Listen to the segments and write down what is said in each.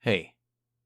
Hey,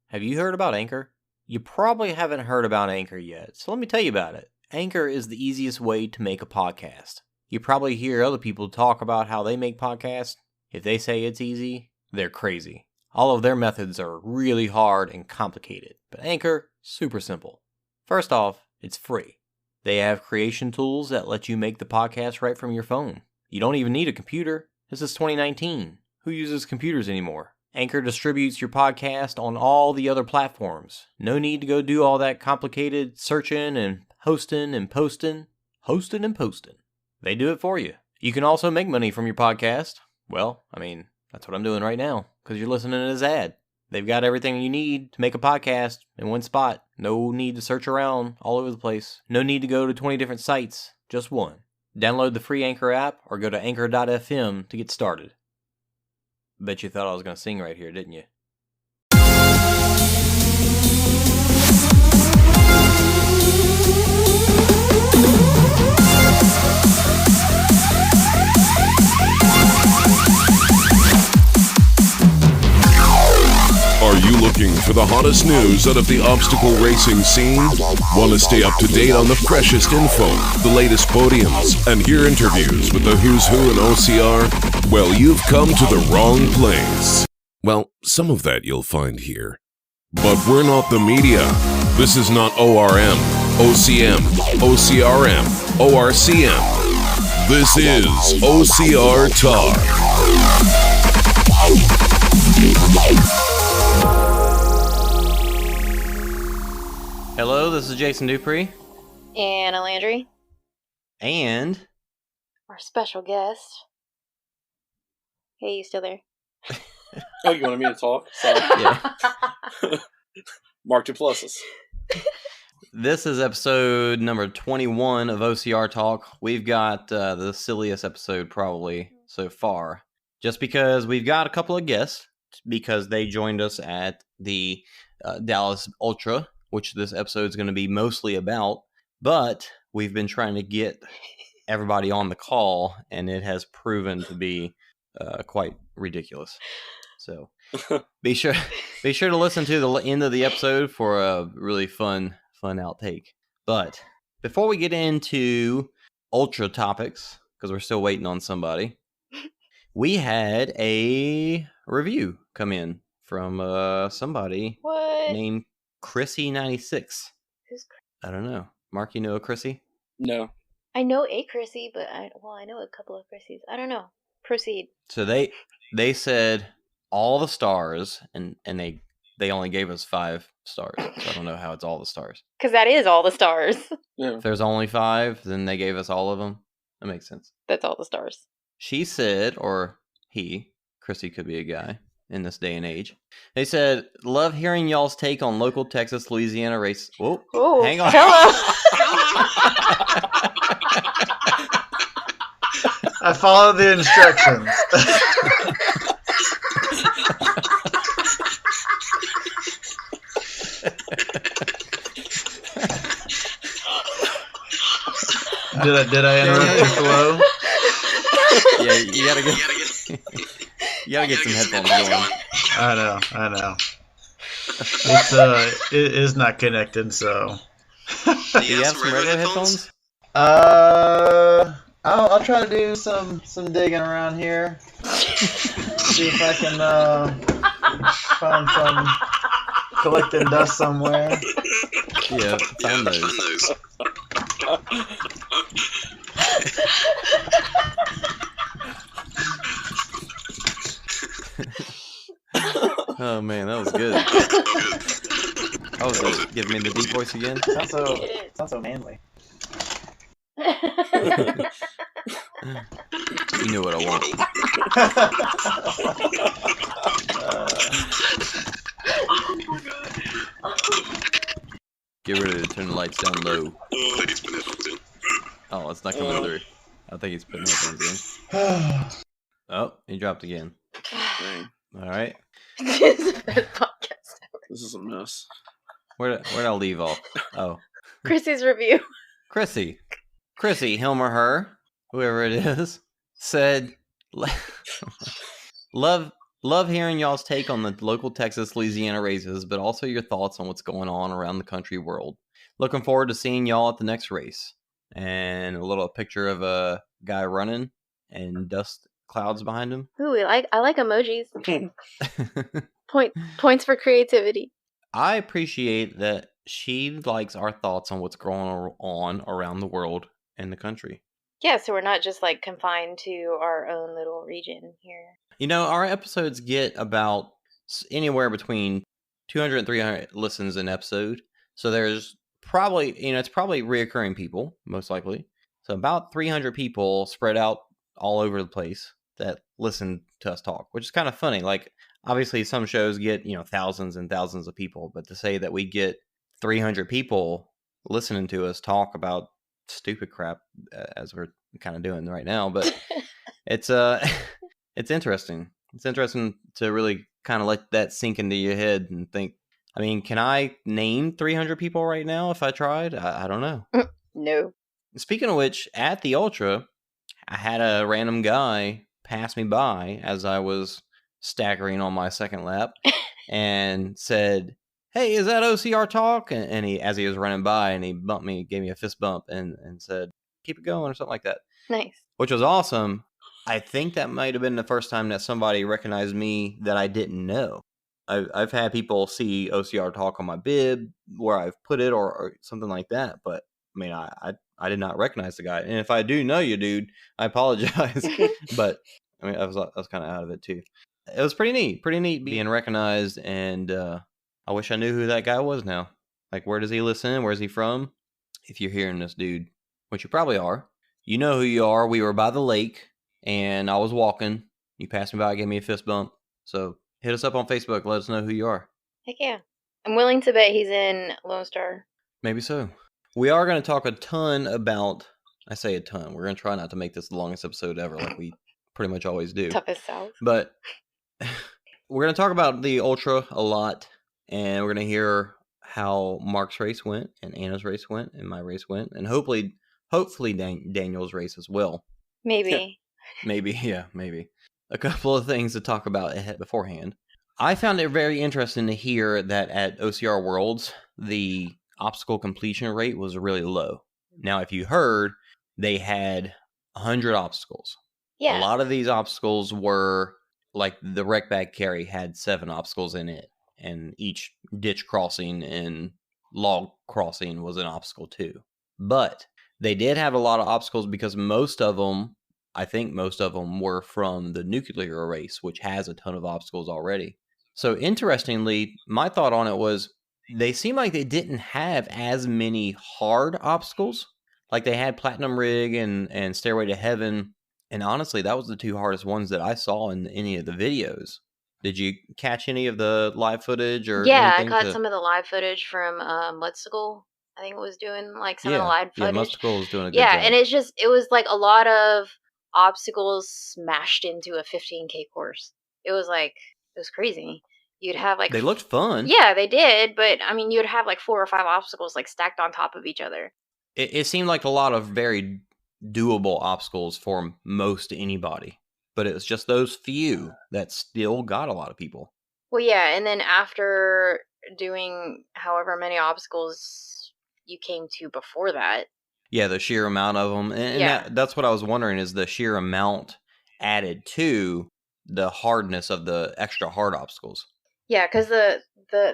have you heard about Anchor? You probably haven't heard about Anchor yet, so let me tell you about it. Anchor is the easiest way to make a podcast. You probably hear other people talk about how they make podcasts. If they say it's easy, they're crazy. All of their methods are really hard and complicated, but Anchor, super simple. First off, it's free. They have creation tools that let you make the podcast right from your phone. You don't even need a computer. This is 2019. Who uses computers anymore? Anchor distributes your podcast on all the other platforms. No need to go do all that complicated searching and hosting and posting. Hosting and posting. They do it for you. You can also make money from your podcast. Well, that's what I'm doing right now, because you're listening to this ad. They've got everything you need to make a podcast in one spot. No need to search around all over the place. No need to go to 20 different sites. Just one. Download the free Anchor app or go to anchor.fm to get started. Bet you thought I was going to sing right here, didn't you? Are you looking for the hottest news out of the obstacle racing scene? Want to stay up to date on the freshest info, the latest podiums, and hear interviews with the who's who in OCR? Well, you've come to the wrong place. Well, some of that you'll find here. But we're not the media. This is not ORM, OCM, OCRM, ORCM. This is OCR Talk. Hello, this is Jason Dupree. Anna Landry. And Our special guest. Hey, you still there? Oh, you wanted me to talk? Sorry. yeah, Mark your pluses. this is episode number 21 of OCR Talk. We've got the silliest episode probably so far. Just because we've got a couple of guests, because they joined us at the Dallas Ultra, which this episode is going to be mostly about, but we've been trying to get everybody on the call, and it has proven to be quite ridiculous. So be sure to listen to the end of the episode for a really fun outtake. But before we get into Ultra topics, because we're still waiting on somebody, we had a review come in from somebody named Chrissy96. Who's Chris? I don't know. Mark, you know a Chrissy? No. I know a Chrissy, but I know a couple of Chrissys. I don't know. Proceed. So they said all the stars, and they only gave us 5 stars. So I don't know how it's all the stars. Because that is all the stars. Yeah. If there's only 5, then they gave us all of them. That makes sense. That's all the stars. She said, or he, Chrissy could be a guy in this day and age. They said, love hearing y'all's take on local Texas, Louisiana race. Whoa, Oh, hang on. Hello. I followed the instructions. Did I interrupt your flow? Yeah, you gotta get some headphones going. I know. It is not connected, so. Do you have some regular headphones? I'll try to do some digging around here. See if I can find some collecting dust somewhere. Yeah, find those. Oh man, that was good. Oh, was it give me the deep voice again? Sounds so manly. You know what I want. Get ready to turn the lights down low. Oh, it's not coming through. I think he's putting headphones in. Oh, he dropped again. Dang. All right. This is the best podcast ever. This is a mess. Where'd I leave off? Oh, Chrissy's review. Chrissy, him or her, whoever it is, said, love Love hearing y'all's take on the local Texas-Louisiana races, but also your thoughts on what's going on around the country world. Looking forward to seeing y'all at the next race. And a little picture of a guy running and dust clouds behind him. Ooh, I like emojis. Points for creativity. I appreciate that she likes our thoughts on what's going on around the world and the country. Yeah, so we're not just like confined to our own little region here. You know, our episodes get about anywhere between 200 and 300 listens an episode. So there's probably, it's probably reoccurring people, most likely. So about 300 people spread out all over the place that listen to us talk, which is kind of funny. Like, obviously, some shows get, thousands and thousands of people. But to say that we get 300 people listening to us talk about stupid crap, as we're kind of doing right now. But it's it's interesting. It's interesting to really kind of let that sink into your head and think, I mean, can I name 300 people right now if I tried? I don't know. No. Speaking of which, at the Ultra, I had a random guy pass me by as I was staggering on my second lap and said, "Hey, is that OCR talk?" And he, as he was running by, and he bumped me, gave me a fist bump and said, "Keep it going," or something like that. Nice. Which was awesome. I think that might have been the first time that somebody recognized me that I didn't know. I've had people see OCR talk on my bib where I've put it or something like that, but I mean, I did not recognize the guy. And if I do know you, dude, I apologize. But I mean, I was kind of out of it too. It was pretty neat being recognized, and I wish I knew who that guy was now. Like, where does he listen? Where's he from? If you're hearing this, dude, which you probably are, you know who you are. We were by the lake, and I was walking. You passed me by, gave me a fist bump. So hit us up on Facebook. Let us know who you are. Heck yeah. I'm willing to bet he's in Lone Star. Maybe so. We are going to talk a ton about, I say a ton, we're going to try not to make this the longest episode ever like we pretty much always do. Toughest South. But we're going to talk about the Ultra a lot, and we're going to hear how Mark's race went, and Anna's race went, and my race went, and hopefully Daniel's race as well. Maybe. Maybe. A couple of things to talk about beforehand. I found it very interesting to hear that at OCR Worlds, the obstacle completion rate was really low. Now, if you heard, they had 100 obstacles. Yeah. A lot of these obstacles were, like, the wreck bag carry had 7 obstacles in it, and each ditch crossing and log crossing was an obstacle too. But they did have a lot of obstacles because I think most of them were from the nuclear race, which has a ton of obstacles already. So interestingly, my thought on it was they seemed like they didn't have as many hard obstacles. Like they had Platinum Rig and Stairway to Heaven. And honestly, that was the 2 hardest ones that I saw in any of the videos. Did you catch any of the live footage or Yeah, anything? I caught some of the live footage from Mutsicle. I think it was doing like some of the live footage. Yeah, Mutsicle was doing a good job. And it was like a lot of obstacles smashed into a 15K course. It was crazy. You'd have like they looked fun. Yeah, they did, but I mean, you'd have like 4 or 5 obstacles like stacked on top of each other. It seemed like a lot of very doable obstacles for most anybody, but it was just those few that still got a lot of people. Well, yeah, and then after doing however many obstacles you came to before that. Yeah, the sheer amount of them. And that's what I was wondering, is the sheer amount added to the hardness of the extra hard obstacles. Yeah, because the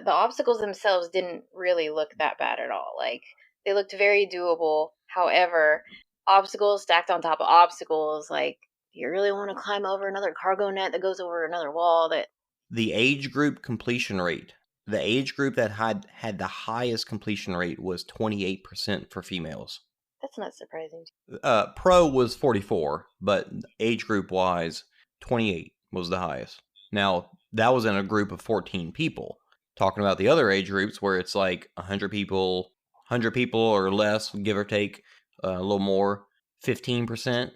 obstacles themselves didn't really look that bad at all. Like, they looked very doable. However, obstacles stacked on top of obstacles, like, you really want to climb over another cargo net that goes over another wall. The age group completion rate. The age group that had the highest completion rate was 28% for females. That's not surprising. Pro was 44, but age group wise, 28 was the highest. Now, that was in a group of 14 people. Talking about the other age groups where it's like 100 people or less, give or take a little more, 15%,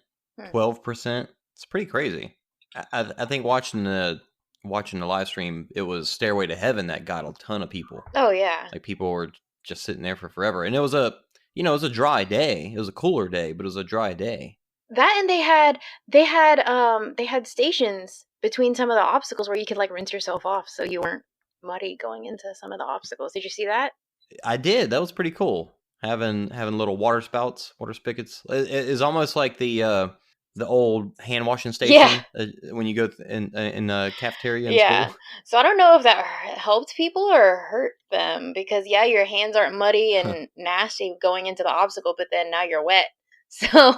12%. It's pretty crazy. I think watching the live stream, it was Stairway to Heaven that got a ton of people. Oh yeah. Like people were just sitting there for forever. And it was a dry day. It was a cooler day, but it was a dry day. That, and they had stations between some of the obstacles where you could like rinse yourself off so you weren't muddy going into some of the obstacles. Did you see that? I did. That was pretty cool. Having little water spouts, water spigots. It is almost like the old hand washing station when you go in cafeteria in Yeah. school. So I don't know if that helped people or hurt them because your hands aren't muddy and nasty going into the obstacle, but then now you're wet. So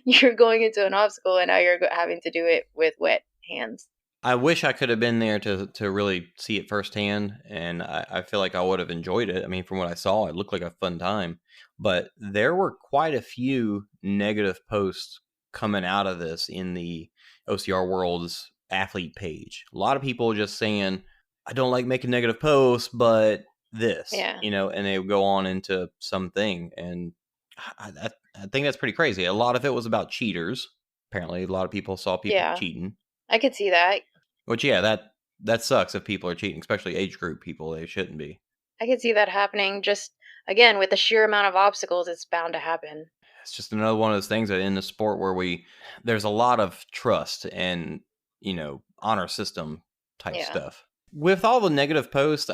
you're going into an obstacle and now you're having to do it with wet hands. I wish I could have been there to really see it firsthand, and I feel like I would have enjoyed it. I mean, from what I saw, it looked like a fun time. But there were quite a few negative posts coming out of this in the OCR World's athlete page. A lot of people just saying, I don't like making negative posts, but this, and they would go on into something. And I think that's pretty crazy. A lot of it was about cheaters. Apparently, a lot of people saw people cheating. I could see that. Which, that sucks if people are cheating, especially age group people. They shouldn't be. I could see that happening. Just, again, with the sheer amount of obstacles, it's bound to happen. It's just another one of those things that in the sport where there's a lot of trust and, honor system type stuff. With all the negative posts,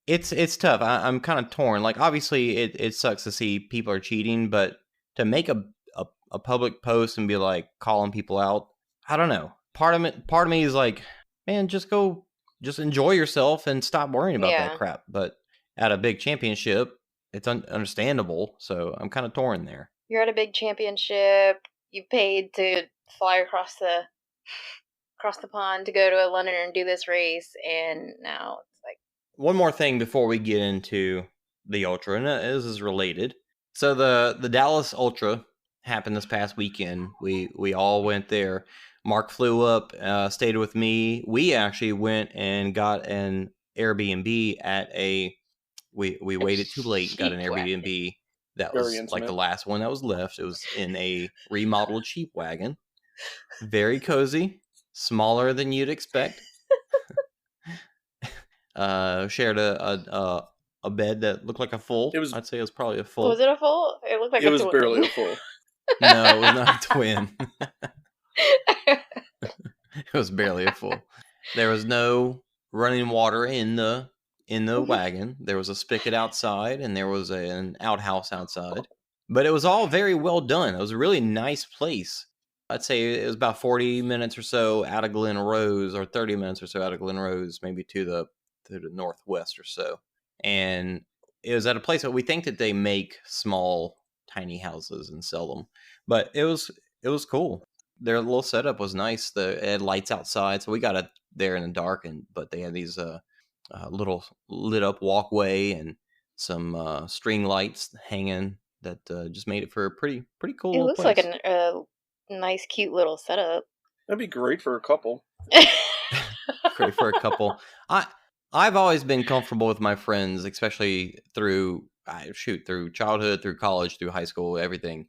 it's tough. I'm kind of torn. Like, obviously, it sucks to see people are cheating, but to make a public post and be like calling people out, I don't know. Part of me is like, man, just enjoy yourself and stop worrying about that crap. But at a big championship, it's understandable. So I'm kind of torn there. You're at a big championship. You paid to fly across the pond to go to London and do this race, and now it's like. One more thing before we get into the Ultra, and this is related. So the Dallas Ultra happened this past weekend. We all went there. Mark flew up, stayed with me. We actually went and got an Airbnb at we waited too late, got an Airbnb that was like the last one that was left. It was in a remodeled cheap wagon. Very cozy, smaller than you'd expect. Shared a bed that looked like a full. I'd say it was probably a full. Was it a full? It looked like it was barely a full. No, it was not a twin. It was barely a full. There was no running water in the wagon. There was a spigot outside, and there was an outhouse outside. But it was all very well done. It was a really nice place. I'd say it was about 40 minutes or so out of Glen Rose, or 30 minutes or so out of Glen Rose, maybe to the northwest or so. And it was at a place that we think that they make small, tiny houses and sell them. But it was cool. Their little setup was nice. It had lights outside, so we got there in the dark, but they had these little lit up walkway and some string lights hanging that just made it for a pretty cool. It looks place. Like a nice, cute little setup. That'd be great for a couple. Great for a couple. I've always been comfortable with my friends, especially through childhood, through college, through high school, everything.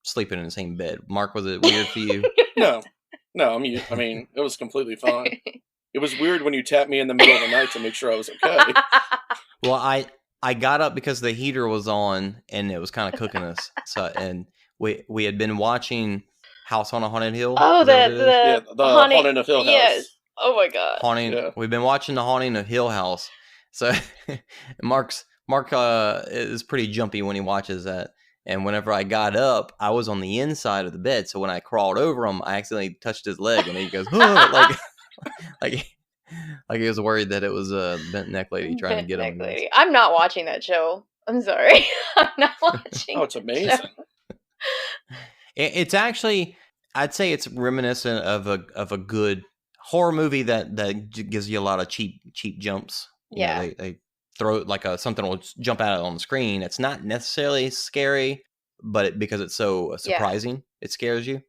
Sleeping in the same bed. Mark, was it weird for you? No. I mean, it was completely fine. It was weird when you tapped me in the middle of the night to make sure I was okay. Well, I got up because the heater was on and it was kind of cooking us. So, and we had been watching House on a Haunted Hill. Oh, the Haunting of Hill House. Yes. Oh my god. We've been watching the Haunting of Hill House. So Mark is pretty jumpy when he watches that. And whenever I got up, I was on the inside of the bed. So when I crawled over him, I accidentally touched his leg, and he goes, oh, like he was worried that it was a bent neck lady trying to get him. Lady. I'm not watching that show. I'm sorry. I'm not watching. Oh, it's amazing. It's actually, I'd say it's reminiscent of a good horror movie that gives you a lot of cheap jumps. Yeah. They throw like something will jump out on the screen. It's not necessarily scary, but because it's so surprising, it scares you.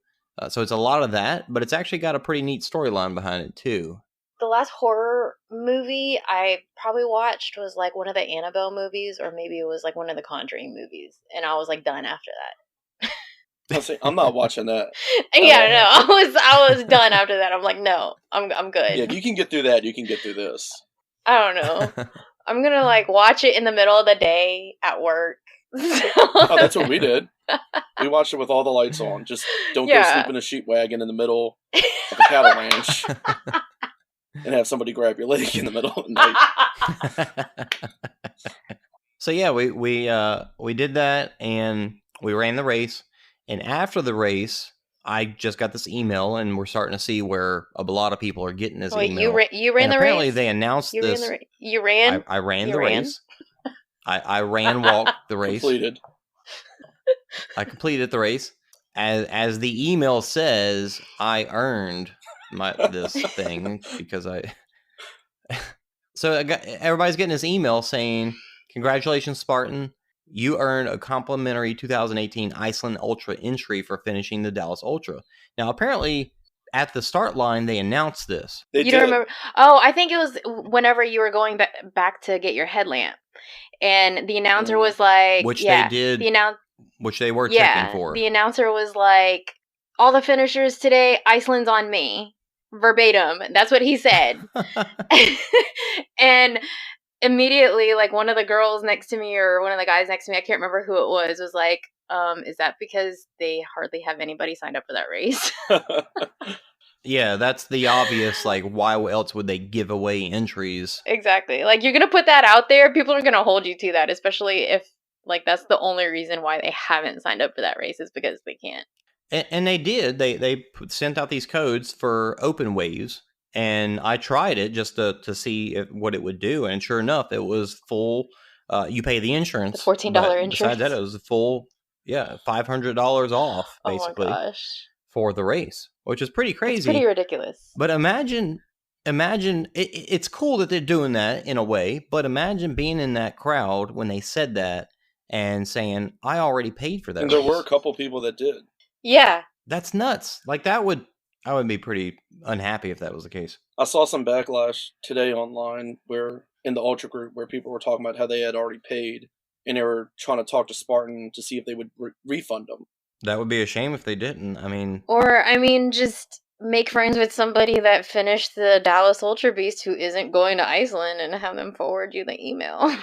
So it's a lot of that, but it's actually got a pretty neat storyline behind it too. The last horror movie I probably watched was like one of the Annabelle movies, or maybe it was like one of the Conjuring movies, and I was like done after that. I'm not watching that. Yeah, no, I was done after that. I'm like, no, I'm good. Yeah, if you can get through that, you can get through this. I don't know. I'm gonna like watch it in the middle of the day at work Oh, that's what we did. We watched it with all the lights on. Just don't go sleep in a sheep wagon in the middle of a cattle ranch and have somebody grab your leg in the middle of the night. So yeah, we did that, and we ran the race. And after the race, I just got this email, and we're starting to see where a lot of people are getting this email. You ran and the apparently race? they announced this. You ran? I ran You the ran? race. I ran, walked the race. Completed. I completed the race. As the email says, I earned this thing because I. So everybody's getting this email saying, "Congratulations, Spartan! You earned a complimentary 2018 Iceland Ultra entry for finishing the Dallas Ultra." Now, apparently, at the start line, they announced this. They you did. don't remember? Oh, I think it was whenever you were going back to get your headlamp, and the announcer was like, which they did, which they were checking for. The announcer was like, "All the finishers today, Iceland's on me." Verbatim. That's what he said. And immediately, like, one of the girls next to me or one of the guys next to me, I can't remember who it was like, is that because they hardly have anybody signed up for that race? Yeah, that's the obvious, like, why else would they give away entries? Exactly. Like, you're going to put that out there, people are going to hold you to that, especially if, like, that's the only reason why they haven't signed up for that race is because they can't. And they did. They sent out these codes for open waves, and I tried it just to see what it would do. And sure enough, it was full. You pay the insurance, the $14 insurance. Besides that, it was a full, $500 off basically. Oh my gosh. For the race, which is pretty crazy. It's pretty ridiculous. But imagine. It's cool that they're doing that in a way, but imagine being in that crowd when they said that and saying, "I already paid for that." And there were a couple people that did. Yeah. That's nuts. Like, I would be pretty unhappy if that was the case. I saw some backlash today online where in the Ultra group where people were talking about how they had already paid and they were trying to talk to Spartan to see if they would refund them. That would be a shame if they didn't. Or just make friends with somebody that finished the Dallas Ultra Beast who isn't going to Iceland and have them forward you the email.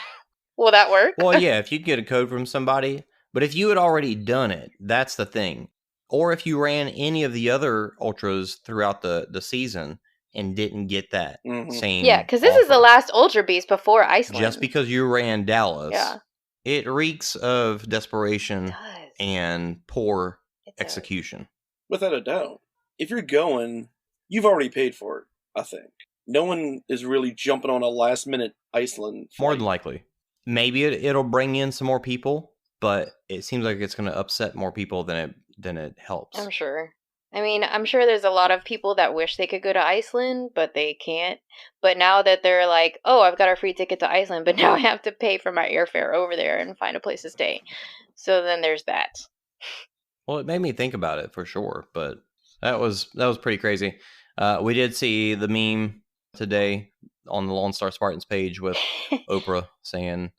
Will that work? Well, yeah, if you get a code from somebody, but if you had already done it, that's the thing. Or if you ran any of the other ultras throughout the season and didn't get that same because this is the last Ultra Beast before Iceland. Just because you ran Dallas, yeah. It reeks of desperation and poor execution. Without a doubt. If you're going, you've already paid for it, I think. No one is really jumping on a last-minute Iceland flight. More than likely. Maybe it'll bring in some more people, but it seems like it's going to upset more people than it helps. I'm sure. I'm sure there's a lot of people that wish they could go to Iceland, but they can't. But now that they're like, oh, I've got a free ticket to Iceland, but now I have to pay for my airfare over there and find a place to stay. So then there's that. Well, it made me think about it for sure, but that was pretty crazy. We did see the meme today on the Lone Star Spartans page with Oprah saying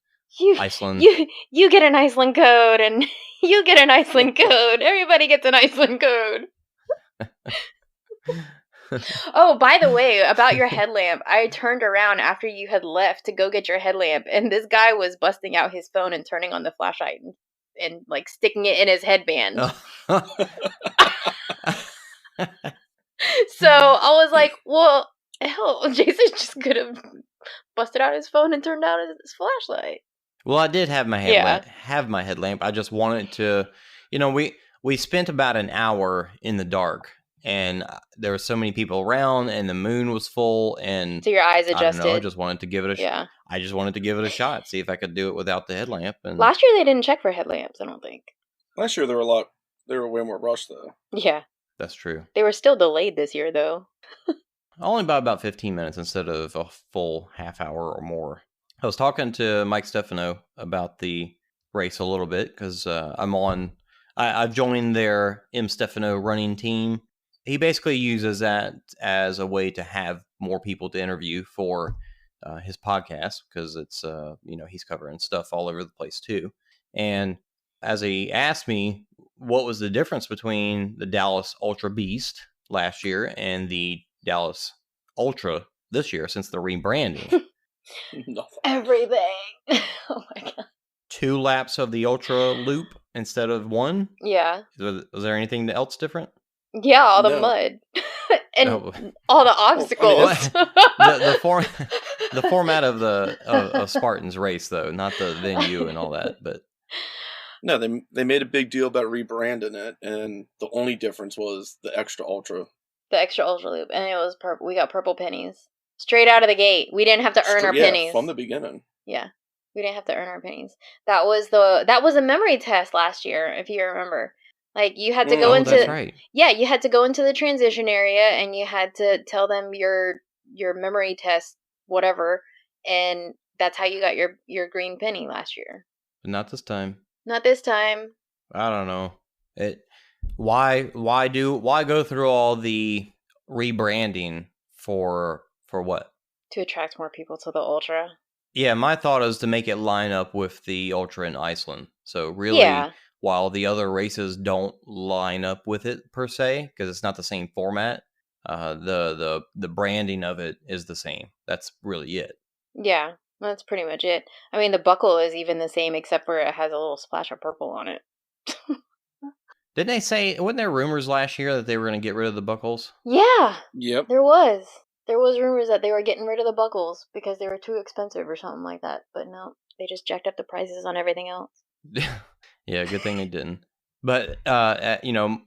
Iceland. You get an Iceland code, and you get an Iceland code. Everybody gets an Iceland code. Oh, by the way, about your headlamp, I turned around after you had left to go get your headlamp, and this guy was busting out his phone and turning on the flashlight and like sticking it in his headband. So I was like, well, hell, Jason just could have busted out his phone and turned out his flashlight. Well, I did have my headlamp. I just wanted to, we spent about an hour in the dark, and there were so many people around, and the moon was full, and so your eyes adjusted. I don't know, I just wanted to give it I just wanted to give it a shot, see if I could do it without the headlamp. And last year they didn't check for headlamps, I don't think. Last year they were way more rushed though. Yeah. That's true. They were still delayed this year though. Only by about 15 minutes instead of a full half hour or more. I was talking to Mike Stefano about the race a little bit because I've joined their M. Stefano running team. He basically uses that as a way to have more people to interview for his podcast because it's, he's covering stuff all over the place too. And as he asked me what was the difference between the Dallas Ultra Beast last year and the Dallas Ultra this year since the rebranding. Everything. Oh my God. 2 laps of the Ultra Loop instead of 1? Yeah. Was there anything else different? Yeah, all the No. mud. And No. all the I mean, obstacles. The format of of Spartan's race, though, not the venue and all that, but No, they made a big deal about rebranding it, and the only difference was the extra ultra. The extra Ultra Loop. And it was purple. We got purple pennies. Straight out of the gate. We didn't have to earn our pennies. From the beginning. Yeah. We didn't have to earn our pennies. That was a memory test last year, if you remember. Like, you had to go into... that's right. Yeah, you had to go into the transition area, and you had to tell them your memory test, whatever, and that's how you got your green penny last year. But not this time. Not this time. I don't know. Why go through all the rebranding for what? To attract more people to the Ultra. Yeah, my thought is to make it line up with the Ultra in Iceland. So really, while the other races don't line up with it per se, because it's not the same format, the branding of it is the same. That's really it. Yeah, that's pretty much it. I mean, the buckle is even the same, except for it has a little splash of purple on it. Didn't they say, wasn't there rumors last year that they were going to get rid of the buckles? Yeah. Yep. There was rumors that they were getting rid of the buckles because they were too expensive or something like that. But no, they just jacked up the prices on everything else. Yeah, good thing they didn't. But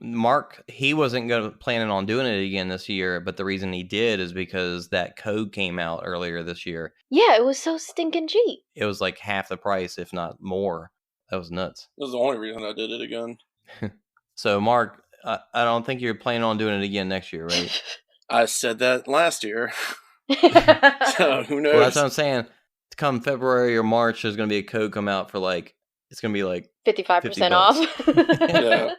Mark, he wasn't planning on doing it again this year. But the reason he did is because that code came out earlier this year. Yeah, it was so stinking cheap. It was like half the price, if not more. That was nuts. That was the only reason I did it again. So, Mark, I don't think you're planning on doing it again next year, right? I said that last year. So, who knows? Well, that's what I'm saying. Come February or March, there's going to be a code come out for it's going to be like 55% off. Yeah.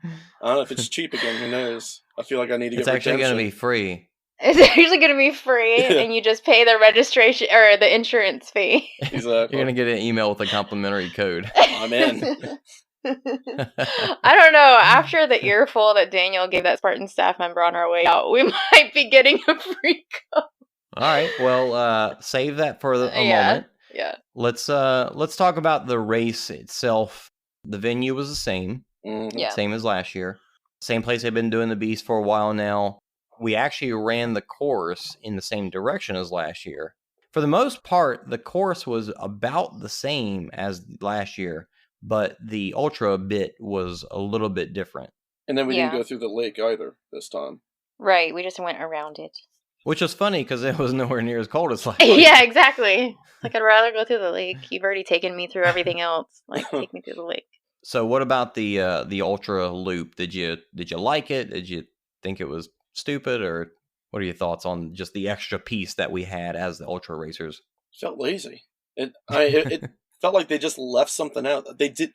I don't know if it's cheap again. Who knows? I feel like I need to get It's actually going to be free. It's actually going to be free, and you just pay the registration or the insurance fee. Exactly. You're going to get an email with a complimentary code. I'm in. I don't know. After the earful that Daniel gave that Spartan staff member on our way out, we might be getting a free code. All right. Well, save that for a moment. Yeah. Let's talk about the race itself. The venue was the same. Mm-hmm. Yeah. Same as last year. Same place they've been doing the Beast for a while now. We actually ran the course in the same direction as last year. For the most part, the course was about the same as last year, but the Ultra bit was a little bit different. And then we didn't go through the lake either this time. Right, we just went around it. Which was funny because it was nowhere near as cold as last year. Yeah, exactly. Like, I'd rather go through the lake. You've already taken me through everything else. Like, take me through the lake. So what about the Ultra Loop? Did you like it? Did you think it was stupid, or what are your thoughts on just the extra piece that we had as the Ultra racers? Felt lazy. It felt like they just left something out. They did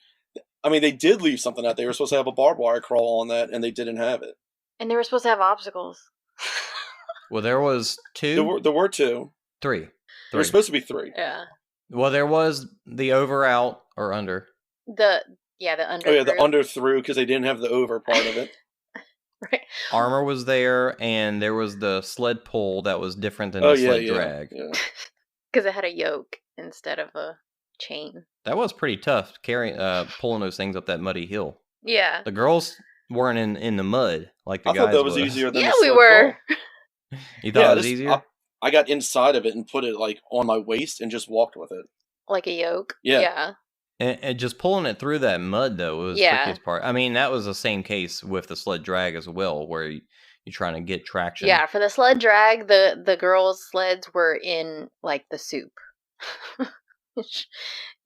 leave something out. They were supposed to have a barbed wire crawl on that, and they didn't have it. And they were supposed to have obstacles. Well, there was 2. There were 2. 3. There were supposed to be 3. Yeah. Well, there was the over, out, or under. The under. Oh yeah, the under through because they didn't have the over part of it. Right. Armor was there, and there was the sled pull that was different than the sled drag. Yeah. Because it had a yoke instead of a chain. That was pretty tough, pulling those things up that muddy hill. Yeah. The girls weren't in the mud like the guys. I thought that was easier than yeah, the we sled were. Pull. You thought it was easier? I got inside of it and put it like on my waist and just walked with it. Like a yoke? Yeah. And just pulling it through that mud, though, was the trickiest part. I mean, that was the same case with the sled drag as well, where you're trying to get traction. Yeah, for the sled drag, the girls' sleds were in, like, the soup.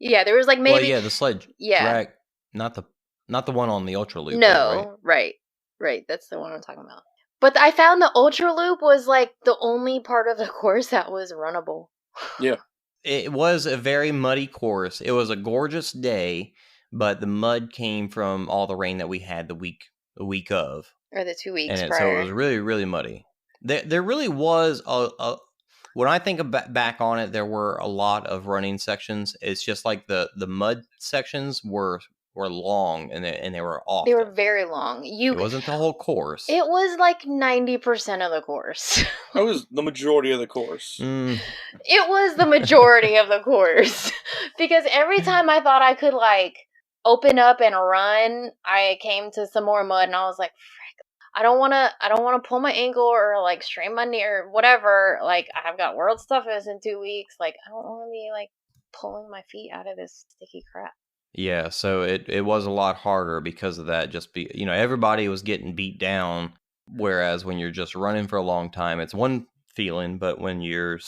Yeah, there was, like, maybe... Well, yeah, the sled drag, not the one on the Ultra Loop. No, right. That's the one I'm talking about. But I found the Ultra Loop was, like, the only part of the course that was runnable. Yeah. It was a very muddy course. It was a gorgeous day, but the mud came from all the rain that we had the week of. Or the 2 weeks prior. prior. So it was really, really muddy. There really was a when I think back on it, there were a lot of running sections. It's just like the mud sections were long and they were off. They were very long. It wasn't the whole course. It was like 90% of the course. That was the majority of the course. It was the majority of the course. Because every time I thought I could like open up and run, I came to some more mud, and I was like, frick, I don't want to pull my ankle or like strain my knee or whatever. Like, I've got World's Toughest in 2 weeks. Like, I don't want to be like pulling my feet out of this sticky crap. Yeah, so it was a lot harder because of that. Everybody was getting beat down, whereas when you're just running for a long time, it's one feeling, but when you're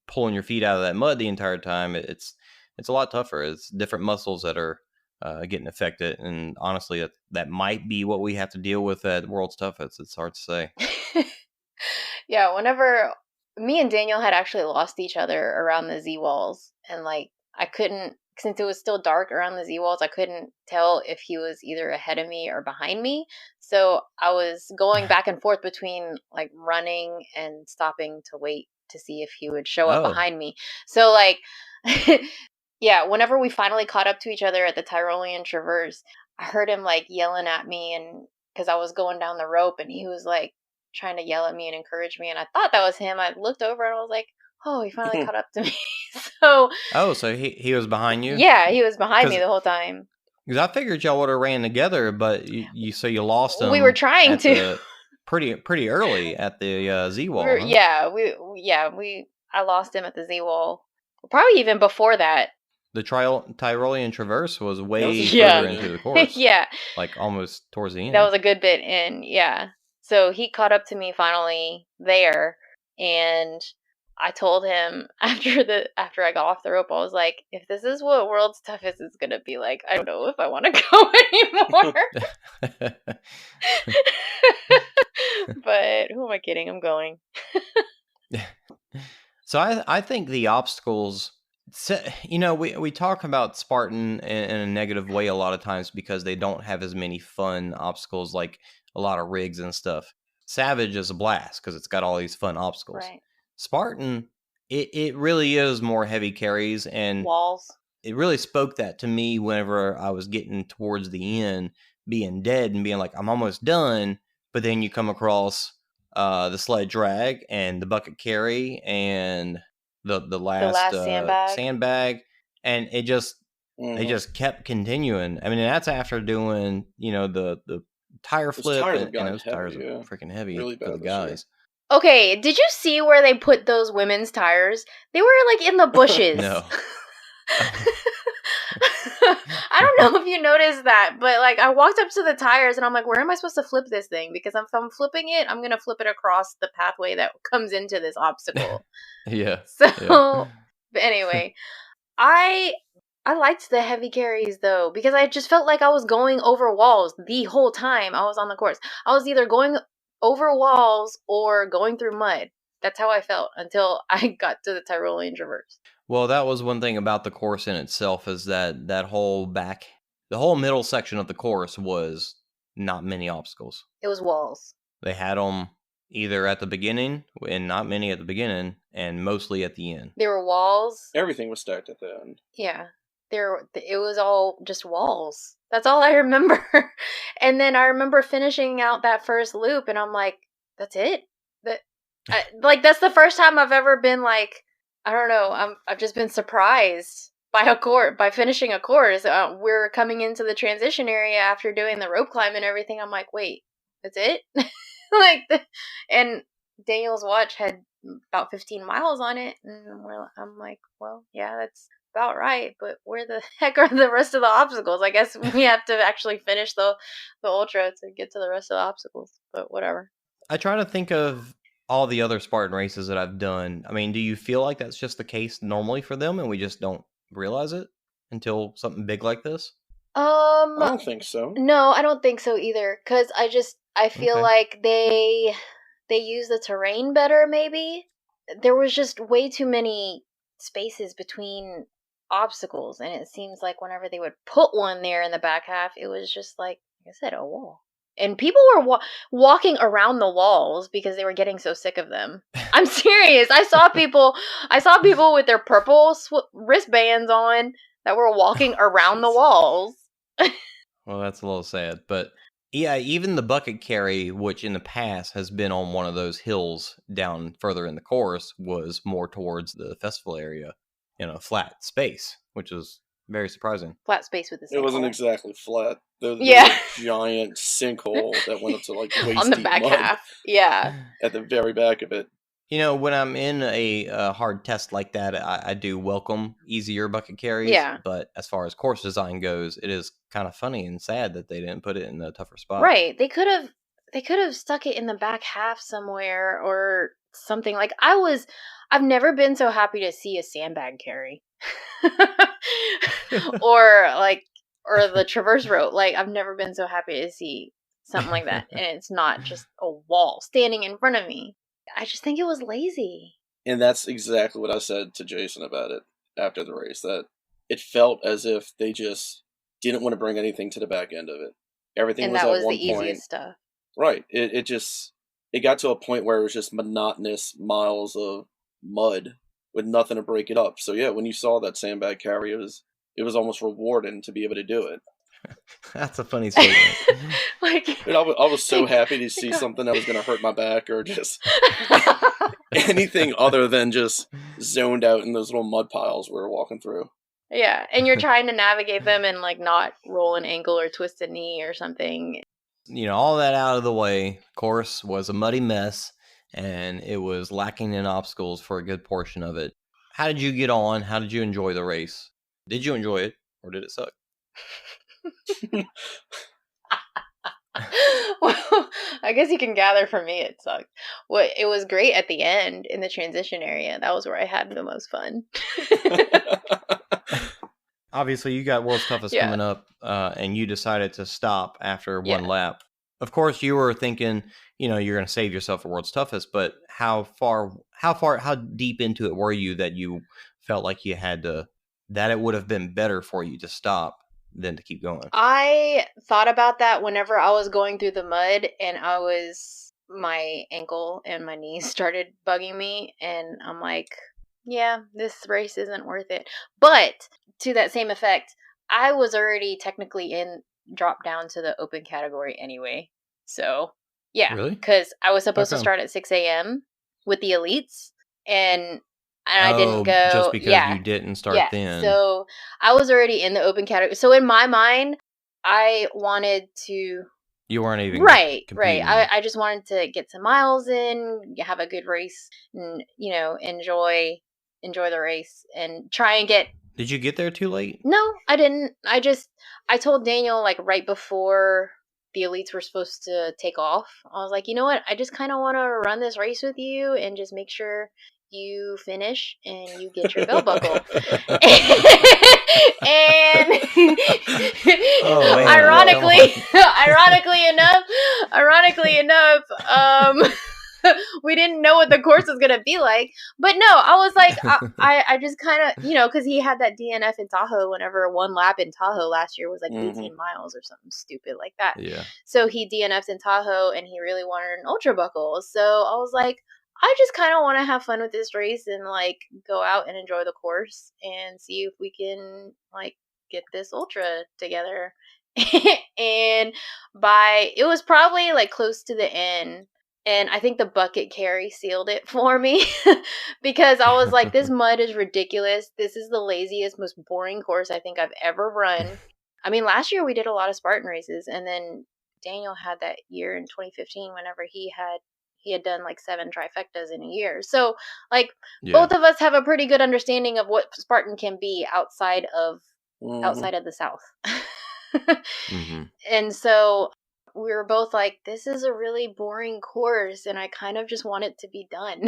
pulling your feet out of that mud the entire time, it's a lot tougher. It's different muscles that are getting affected, and honestly, that might be what we have to deal with at World's Toughest. It's hard to say. Yeah, whenever me and Daniel had actually lost each other around the Z walls, and like I couldn't, since it was still dark around the Z walls, I couldn't tell if he was either ahead of me or behind me. So I was going back and forth between like running and stopping to wait to see if he would show up behind me. So like, yeah, whenever we finally caught up to each other at the Tyrolean Traverse, I heard him like yelling at me, and because I was going down the rope, and he was like trying to yell at me and encourage me, and I thought that was him. I looked over and I was like, oh, he finally caught up to me. So he was behind you? Yeah, he was behind me the whole time. Because I figured y'all would have ran together, but you lost him. We were trying to pretty early at the Z wall. I lost him at the Z wall. Probably even before that. The Tyrolean Traverse was way further into the course. Yeah, like almost towards the end. That was a good bit in. Yeah, so he caught up to me finally there, and I told him after I got off the rope, I was like, if this is what World's Toughest is gonna be like, I don't know if I want to go anymore. But who am I kidding? I'm going. So I think the obstacles, we talk about Spartan in a negative way a lot of times because they don't have as many fun obstacles, like a lot of rigs and stuff. Savage is a blast because it's got all these fun obstacles. Right. Spartan, it really is more heavy carries and walls. It really spoke that to me whenever I was getting towards the end, being dead and being like, I'm almost done. But then you come across the sled drag and the bucket carry and the last sandbag, and it just kept continuing. I mean, that's after doing the tire flip, and those tires are freaking heavy really for the guys. Okay, did you see where they put those women's tires? They were like in the bushes. No. I don't know if you noticed that, but like I walked up to the tires and I'm like, where am I supposed to flip this thing? Because if I'm flipping it, I'm going to flip it across the pathway that comes into this obstacle. Yeah. So, but anyway, I liked the heavy carries though, because I just felt like I was going over walls the whole time I was on the course. I was either going over walls or going through mud. That's how I felt until I got to the Tyrolean Traverse. Well, that was one thing about the course in itself, is that the whole middle section of the course was not many obstacles. It was walls. They had them either at the beginning, and not many at the beginning, and mostly at the end. There were walls. Everything was stacked at the end. Yeah. It was all just walls. That's all I remember. And then I remember finishing out that first loop, and I'm like, that's it? That's the first time I've ever been like, I don't know, I've just been surprised by finishing a course. We're coming into the transition area after doing the rope climb and everything. I'm like, wait, that's it? And Daniel's watch had about 15 miles on it, and I'm like, well, yeah, that's about right, but where the heck are the rest of the obstacles? I guess we have to actually finish the ultra to get to the rest of the obstacles, but whatever. I try to think of all the other Spartan races that I've done. I mean, do you feel like that's just the case normally for them and we just don't realize it until something big like this? I don't think so. No, I don't think so either, because I feel like they use the terrain better, maybe. There was just way too many spaces between obstacles, and it seems like whenever they would put one there in the back half, it was just like I said, a wall. And people were walking around the walls because they were getting so sick of them. I'm serious. I saw people with their purple wristbands on that were walking around the walls. Well, that's a little sad, but yeah, even the bucket carry, which in the past has been on one of those hills down further in the course, was more towards the festival area. in a flat space, which is very surprising. Flat space with the sinkhole. It wasn't exactly flat. There was Yeah. a giant sinkhole that went up to like waist On the deep back mud half. Yeah. at the very back of it. You know, when I'm in a hard test like that, I do welcome easier bucket carries. Yeah. But as far as course design goes, it is kind of funny and sad that they didn't put it in a tougher spot. Right. They could have stuck it in the back half somewhere or something. Like I've never been so happy to see a sandbag carry. or the traverse rope. Like I've never been so happy to see something like that. And it's not just a wall standing in front of me. I just think it was lazy. And that's exactly what I said to Jason about it after the race, that it felt as if they just didn't want to bring anything to the back end of it. Everything And was that at was one the point. easiest stuff. Right. It got to a point where it was just monotonous miles of mud with nothing to break it up. So yeah, when you saw that sandbag carry, it was almost rewarding to be able to do it. That's a funny statement. And I was so happy to see something that was going to hurt my back or just anything other than just zoned out in those little mud piles we were walking through. Yeah, and you're trying to navigate them and like not roll an ankle or twist a knee or something. You know, all that out of the way, course was a muddy mess, and it was lacking in obstacles for a good portion of it. How did you get on? How did you enjoy the race? Did you enjoy it, or did it suck? Well, I guess you can gather from me it sucked. Well, it was great at the end in the transition area. That was where I had the most fun. Obviously, you got World's Toughest coming up, and you decided to stop after one lap. Of course, you were thinking, you know, you're going to save yourself for World's Toughest, but how deep into it were you that you felt like you had to, that it would have been better for you to stop than to keep going? I thought about that whenever I was going through the mud and my ankle and my knees started bugging me, and I'm like, yeah, this race isn't worth it. But to that same effect, I was already technically dropped down to the open category anyway. So yeah, really, because I was supposed to start at 6 a.m. with the elites, and I didn't go just because you didn't start then. So I was already in the open category. So in my mind, I wanted to. You weren't even competing. Right. I just wanted to get some miles in, have a good race, and enjoy the race and try and get. Did you get there too late? No, I didn't. I told Daniel like right before the elites were supposed to take off. I was like, you know what? I just kind of want to run this race with you and just make sure you finish and you get your belt buckle. And ironically enough, we didn't know what the course was gonna be like. But no, I was like, I just kind of, because he had that DNF in Tahoe. Whenever one lap in Tahoe last year was like 18 miles or something stupid like that. Yeah. So he DNF'd in Tahoe, and he really wanted an ultra buckle. So I was like, I just kind of want to have fun with this race and like go out and enjoy the course and see if we can like get this ultra together. And it was probably like close to the end, and I think the bucket carry sealed it for me because I was like, this mud is ridiculous. This is the laziest, most boring course I think I've ever run. I mean, last year we did a lot of Spartan races, and then Daniel had that year in 2015 whenever he had done like 7 trifectas in a year. So like both of us have a pretty good understanding of what Spartan can be outside of the South. And so we were both like, this is a really boring course and I kind of just want it to be done.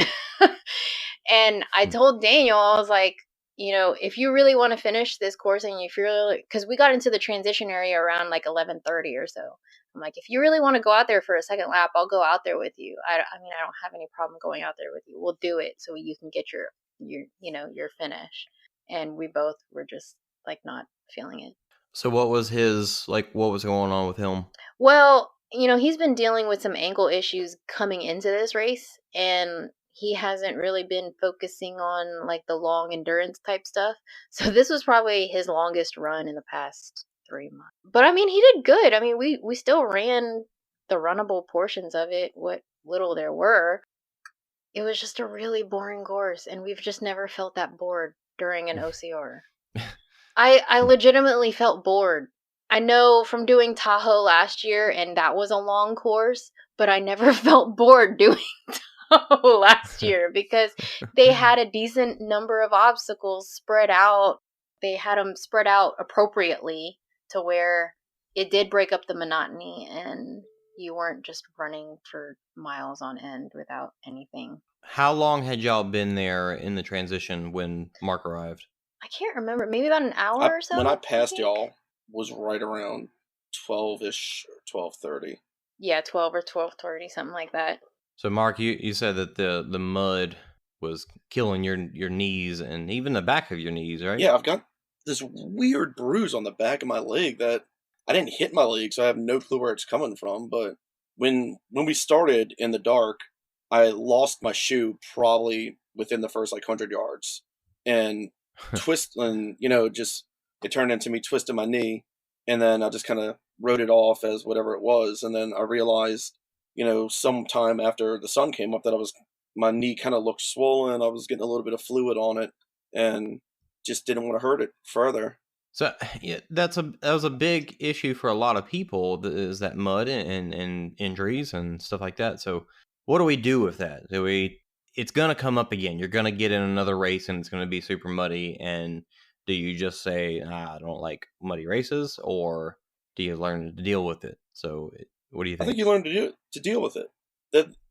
And I told Daniel, I was like, if you really want to finish this course and if you're really, because we got into the transition area around like 11:30 or so. I'm like, if you really want to go out there for a second lap, I'll go out there with you. I mean, I don't have any problem going out there with you. We'll do it so you can get your finish. And we both were just like not feeling it. So what was what was going on with him? Well, he's been dealing with some ankle issues coming into this race, and he hasn't really been focusing on like the long endurance type stuff. So this was probably his longest run in the past 3 months. But I mean, he did good. I mean, we still ran the runnable portions of it, what little there were. It was just a really boring course, and we've just never felt that bored during an OCR. I legitimately felt bored. I know from doing Tahoe last year, and that was a long course, but I never felt bored doing Tahoe last year because they had a decent number of obstacles spread out. They had them spread out appropriately to where it did break up the monotony and you weren't just running for miles on end without anything. How long had y'all been there in the transition when Mark arrived? I can't remember. Maybe about an hour or so? When I passed y'all was right around 12-ish or 12:30. Yeah, 12 or 12:30, something like that. So Mark, you said that the mud was killing your knees and even the back of your knees, right? Yeah, I've got this weird bruise on the back of my leg that I didn't hit my leg, so I have no clue where it's coming from. But when we started in the dark, I lost my shoe probably within the first 100 yards, and just it turned into me twisting my knee, and then I just kind of wrote it off as whatever it was, and then I realized, sometime after the sun came up that my knee kind of looked swollen. I was getting a little bit of fluid on it, and just didn't want to hurt it further. So yeah, that was a big issue for a lot of people, is that mud and injuries and stuff like that. So what do we do with that? It's going to come up again. You're going to get in another race and it's going to be super muddy. And do you just say, I don't like muddy races, or do you learn to deal with it? So what do you think? I think you learn to deal with it.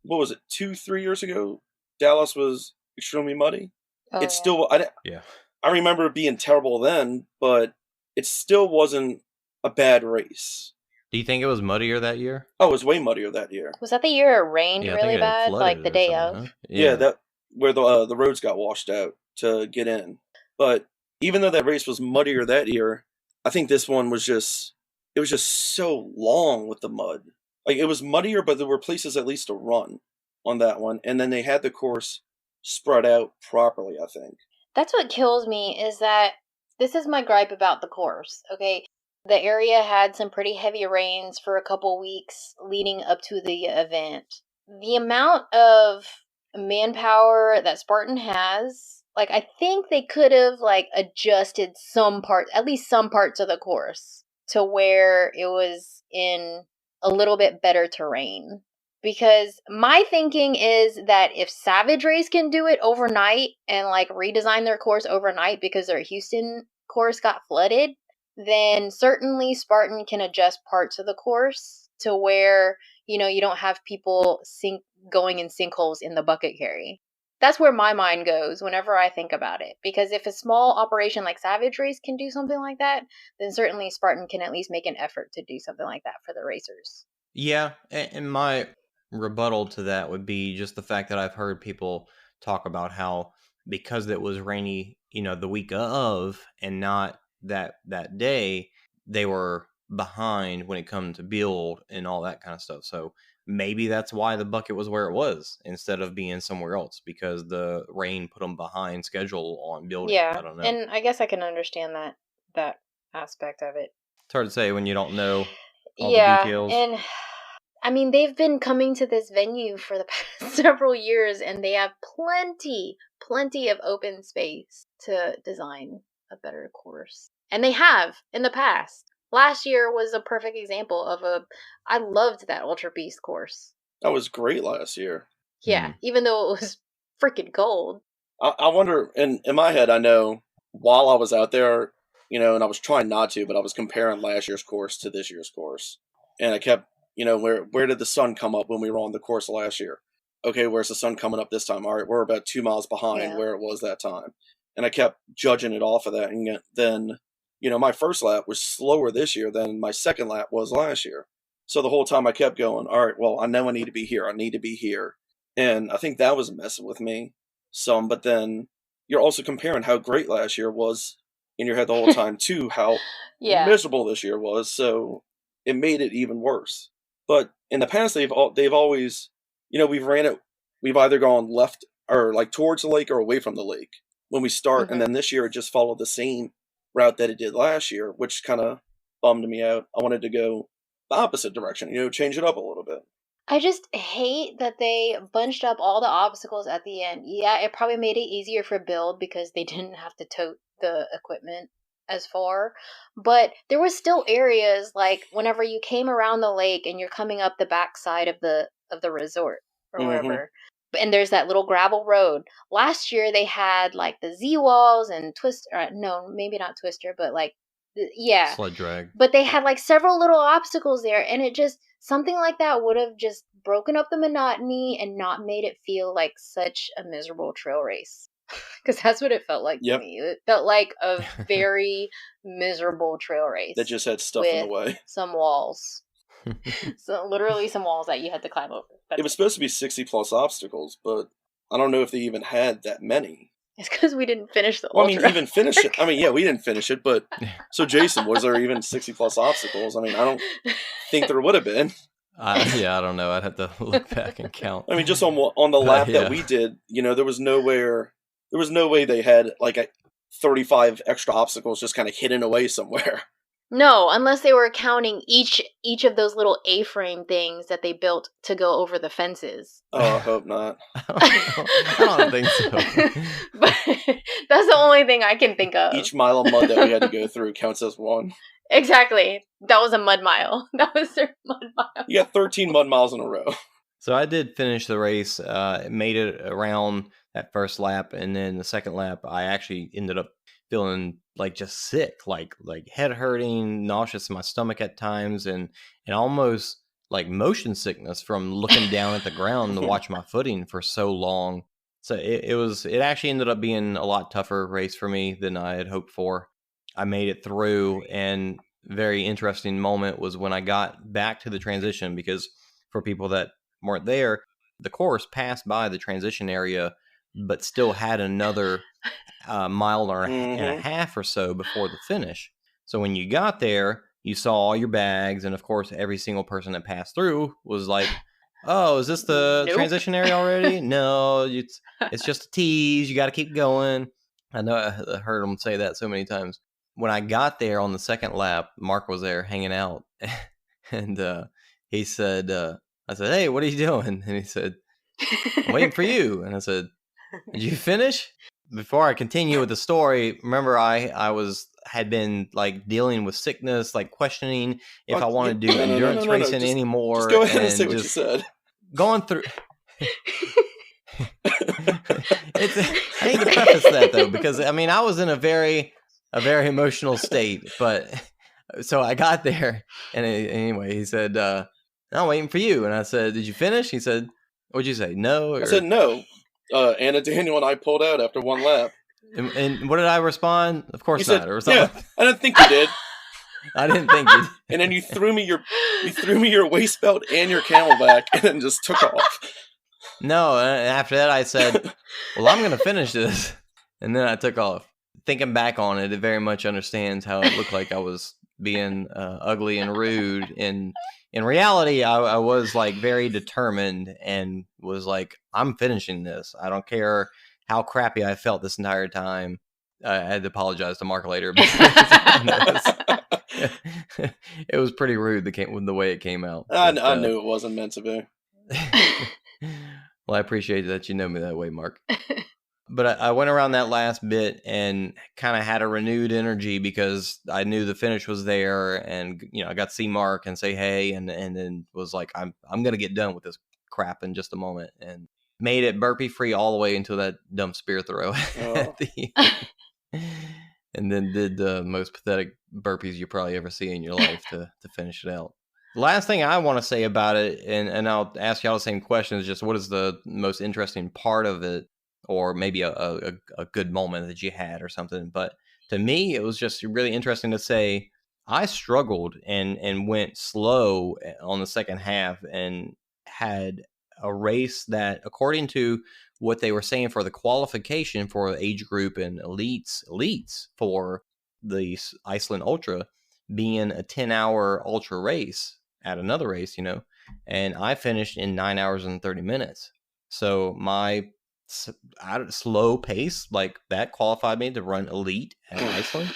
What was it, 2-3 years ago? Dallas was extremely muddy. Oh, still, yeah. I remember it being terrible then, but it still wasn't a bad race. Do you think it was muddier that year? Oh, it was way muddier that year. Was that the year it rained really bad, like the day of? Huh? Yeah, that where the roads got washed out to get in. But even though that race was muddier that year, I think this one was just so long with the mud. Like, it was muddier, but there were places at least to run on that one, and then they had the course spread out properly, I think. That's what kills me, is that this is my gripe about the course, okay? The area had some pretty heavy rains for a couple weeks leading up to the event. The amount of manpower that Spartan has, I think they could have, adjusted at least some parts of the course to where it was in a little bit better terrain. Because my thinking is that if Savage Race can do it overnight and redesign their course overnight because their Houston course got flooded, then certainly Spartan can adjust parts of the course to where, you don't have people going in sinkholes in the bucket carry. That's where my mind goes whenever I think about it. Because if a small operation like Savage Race can do something like that, then certainly Spartan can at least make an effort to do something like that for the racers. Yeah, and my rebuttal to that would be just the fact that I've heard people talk about how, because it was rainy, the week of and not that day, they were behind when it comes to build and all that kind of stuff. So maybe that's why the bucket was where it was instead of being somewhere else, because the rain put them behind schedule on building. Yeah, I don't know. And I guess I can understand that aspect of it. It's hard to say when you don't know all the details. And I mean, they've been coming to this venue for the past several years, and they have plenty of open space to design a better course. And they have in the past. Last year was a perfect example of I loved that Ultra Beast course. That was great last year. Yeah, even though it was freaking cold. I wonder, in my head, I know while I was out there, and I was trying not to, but I was comparing last year's course to this year's course. And I kept, where did the sun come up when we were on the course last year? Okay, where's the sun coming up this time? All right, we're about 2 miles behind where it was that time. And I kept judging it off of that. And then, my first lap was slower this year than my second lap was last year. So the whole time I kept going, all right, well, I know I need to be here. I need to be here. And I think that was messing with me some. But then you're also comparing how great last year was in your head the whole time to how miserable this year was. So it made it even worse. But in the past, they've always, we've either gone left or towards the lake or away from the lake when we start. Mm-hmm. And then this year it just followed the same route that it did last year, which kind of bummed me out. I wanted to go the opposite direction, change it up a little bit. I just hate that they bunched up all the obstacles at the end. Yeah, it probably made it easier for build because they didn't have to tote the equipment as far. But there was still areas like whenever you came around the lake and you're coming up the backside of the resort or wherever. And there's that little gravel road. Last year they had like the Z walls and twist. No, maybe not Twister, but like yeah. Sled drag. But they had like several little obstacles there, and it just something like that would have just broken up the monotony and not made it feel like such a miserable trail race. Because that's what it felt like to me. It felt like a very miserable trail race that just had stuff in the way. Some walls. So literally some walls that you had to climb over. It was supposed to be 60 plus obstacles, but I don't know if they even had that many. It's because we didn't finish the Well, ultra. I mean, even finish it. I mean, yeah, we didn't finish it, but so Jason, was there even 60 plus obstacles? I mean, I don't think there would have been. Yeah, I don't know. I'd have to look back and count. I mean, just on the lap that we did, there was no way they had like 35 extra obstacles just kind of hidden away somewhere. No, unless they were counting each of those little A-frame things that they built to go over the fences. Oh, I hope not. I don't think so. But that's the only thing I can think of. Each mile of mud that we had to go through counts as one. Exactly. That was a mud mile. That was their mud mile. You got 13 mud miles in a row. So I did finish the race, made it around that first lap, and then the second lap, I actually ended up feeling like just sick, like head hurting, nauseous in my stomach at times, and almost like motion sickness from looking down at the ground to watch my footing for so long. So it actually ended up being a lot tougher race for me than I had hoped for. I made it through, and very interesting moment was when I got back to the transition, because for people that weren't there, the course passed by the transition area, but still had another mile and a half or so before the finish. So when you got there, you saw all your bags, and of course, every single person that passed through was like, "Oh, is this the transition area already?" No, it's just a tease. You got to keep going. I know I heard them say that so many times. When I got there on the second lap, Mark was there hanging out, and he said, "I said, hey, what are you doing?" And he said, "I'm waiting for you." And I said, "Did you finish?" Before I continue with the story, remember I had been like dealing with sickness, like questioning if I wanted to do endurance racing anymore. Just go ahead and say what you said. Going through. I need to preface that though, because I mean I was in a very emotional state, but so I got there, and anyway, he said, "I'm waiting for you," and I said, "Did you finish?" He said, "What'd you say? No?" I said no. Anna, Daniel, and I pulled out after one lap. And what did I respond? Of course you not. Said, or something. Yeah, I didn't think you did. I didn't think you did. And then you threw me your waist belt and your Camelback, and then just took off. No, and after that I said, "Well, I'm going to finish this," and then I took off. Thinking back on it, it very much understands how it looked like I was being ugly and rude. And in reality, I was like very determined and was like, "I'm finishing this. I don't care how crappy I felt this entire time." I had to apologize to Mark later because it was pretty rude the way it came out. I knew it wasn't meant to be. Well, I appreciate that you know me that way, Mark. But I went around that last bit and kind of had a renewed energy because I knew the finish was there, and I got to see Mark and say hey, and then was like, I'm gonna get done with this crap in just a moment, and made it burpee free all the way until that dumb spear throw at the end. And then did the most pathetic burpees you probably ever see in your life to finish it out. The last thing I want to say about it, and I'll ask y'all the same question, is just what is the most interesting part of it? Or maybe a good moment that you had or something. But to me, it was just really interesting to say I struggled and went slow on the second half and had a race that, according to what they were saying for the qualification for age group and elites for the Iceland Ultra, being a 10-hour ultra race at another race, and I finished in 9 hours and 30 minutes. So my slow pace like that qualified me to run elite at Iceland.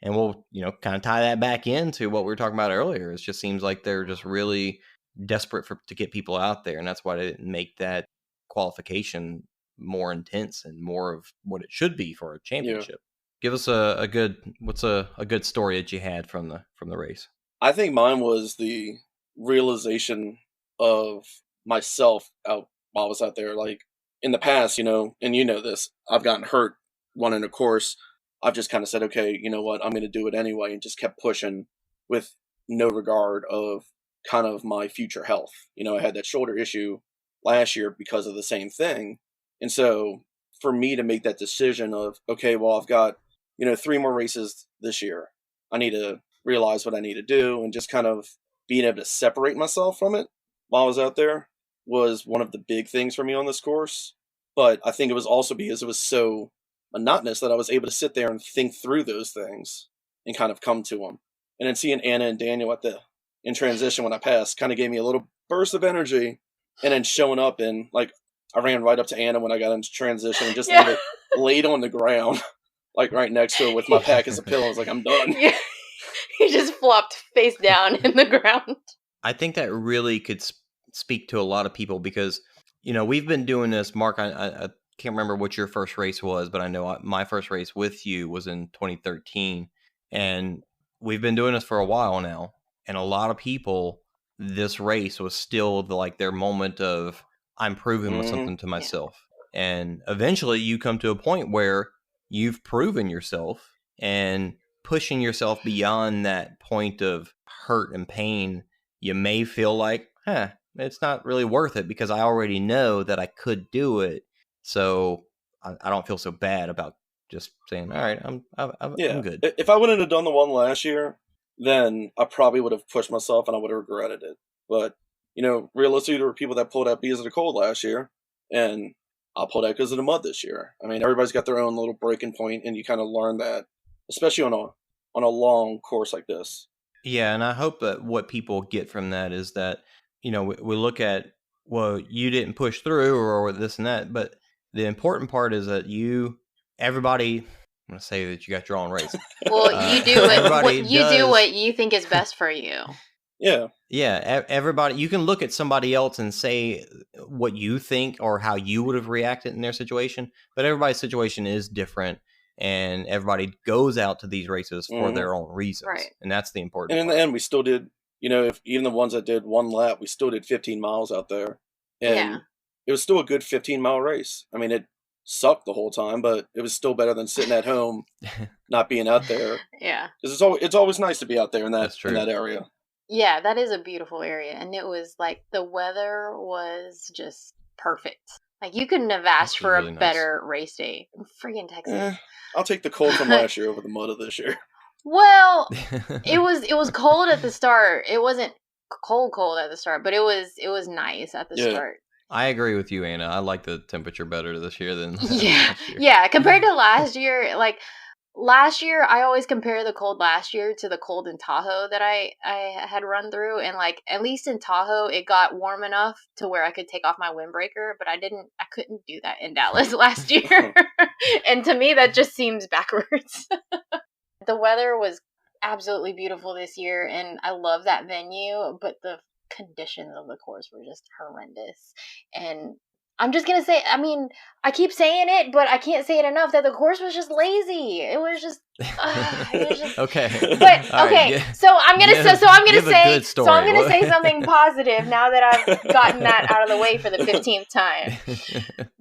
And we'll kind of tie that back into what we were talking about earlier. It just seems like they're just really desperate to get people out there, and that's why they didn't make that qualification more intense and more of what it should be for a championship. Give us a good story that you had from the race. I think mine was the realization of myself out while I was out there. Like in the past, and this, I've gotten hurt running a course. I've just kind of said, okay, you know what, I'm going to do it anyway, and just kept pushing with no regard of kind of my future health. I had that shoulder issue last year because of the same thing. And so for me to make that decision of, okay, well, I've got, 3 more races this year. I need to realize what I need to do, and just kind of being able to separate myself from it while I was out there was one of the big things for me on this course. But I think it was also because it was so monotonous that I was able to sit there and think through those things and kind of come to them. And then seeing Anna and Daniel in transition when I passed kind of gave me a little burst of energy. And then showing up and like I ran right up to Anna when I got into transition and just laid on the ground, like right next to her with my pack as a pillow. I was like, I'm done. Yeah. He just flopped face down in the ground. I think that really could speak to a lot of people because, we've been doing this. Mark, I can't remember what your first race was, but I know my first race with you was in 2013. And we've been doing this for a while now. And a lot of people, this race was still their moment of, I'm proving something to myself. Yeah. And eventually you come to a point where you've proven yourself, and pushing yourself beyond that point of hurt and pain, you may feel like, it's not really worth it because I already know that I could do it. So I don't feel so bad about just saying, all right, I'm good. If I wouldn't have done the one last year, then I probably would have pushed myself and I would have regretted it. But, realistically, there were people that pulled out because of the cold last year, and I pulled out because of the mud this year. I mean, everybody's got their own little breaking point, and you kind of learn that, especially on a long course like this. Yeah, and I hope that what people get from that is that, we look at, well, you didn't push through or this and that, but the important part is that everybody, I'm going to say that you got your own race. Well, you do what you think is best for you. Yeah. Yeah, everybody, you can look at somebody else and say what you think or how you would have reacted in their situation, but everybody's situation is different, and everybody goes out to these races for their own reasons, right? And that's the important part. And in the end, we still did, if even the ones that did one lap, we still did 15 miles out there, and it was still a good 15-mile race. I mean, it sucked the whole time, but it was still better than sitting at home, not being out there. Yeah, because it's always nice to be out there in that area. Yeah, that is a beautiful area, and it was the weather was just perfect. You couldn't have asked for really a better race day in friggin' Texas. I'll take the cold from last year over the mud of this year. Well, it was cold at the start. It wasn't cold at the start, but it was nice at the start. I agree with you, Anna. I like the temperature better this year than last year. Yeah, compared to last year, last year, I always compare the cold last year to the cold in Tahoe that I had run through. And at least in Tahoe, it got warm enough to where I could take off my windbreaker, but I couldn't do that in Dallas last year. And to me, that just seems backwards. The weather was absolutely beautiful this year, and I love that venue, but the conditions of the course were just horrendous. And I'm just going to say, I mean, I keep saying it, but I can't say it enough that the course was just lazy. It was just okay. But okay, so I'm going to say something positive now that I've gotten that out of the way for the 15th time.